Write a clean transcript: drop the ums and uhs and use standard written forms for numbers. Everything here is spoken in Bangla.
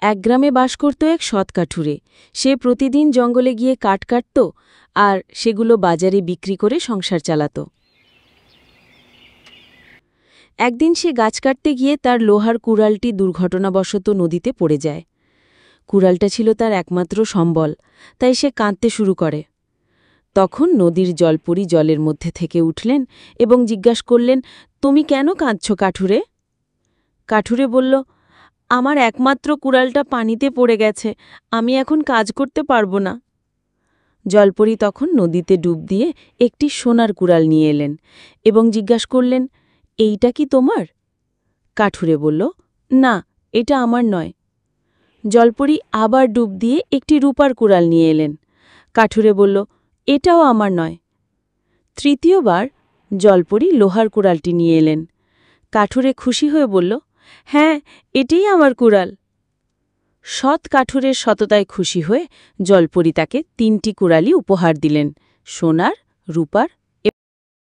এক গ্রামে বাস করত এক সৎ কাঠুরে। সে প্রতিদিন জঙ্গলে গিয়ে কাঠ কাটত আর সেগুলো বাজারে বিক্রি করে সংসার চালাত। একদিন সে গাছ কাটতে গিয়ে তার লোহার কুড়ালটি দুর্ঘটনাবশত নদীতে পড়ে যায়। কুড়ালটা ছিল তার একমাত্র সম্বল, তাই সে কাঁদতে শুরু করে। তখন নদীর জলপরী জলের মধ্যে থেকে উঠলেন এবং জিজ্ঞাসা করলেন, তুমি কেন কাঁদছ কাঠুরে? কাঠুরে বলল, আমার একমাত্র কুড়ালটা পানিতে পড়ে গেছে, আমি এখন কাজ করতে পারব না। জলপরী তখন নদীতে ডুব দিয়ে একটি সোনার কুড়াল নিয়ে এলেন এবং জিজ্ঞাসা করলেন, এইটা কি তোমার? কাঠুরে বলল, না, এটা আমার নয়। জলপরী আবার ডুব দিয়ে একটি রূপার কুড়াল নিয়ে এলেন। কাঠুরে বলল, এটাও আমার নয়। তৃতীয়বার জলপরী লোহার কুড়ালটি নিয়ে এলেন। কাঠুরে খুশি হয়ে বলল, হ্যাঁ, এটাই আমার কুড়াল। সৎ কাঠুরের সততায় খুশি হয়ে জলপরী তাকে 3টি কুড়ালই উপহার দিলেন, সোনার, রূপার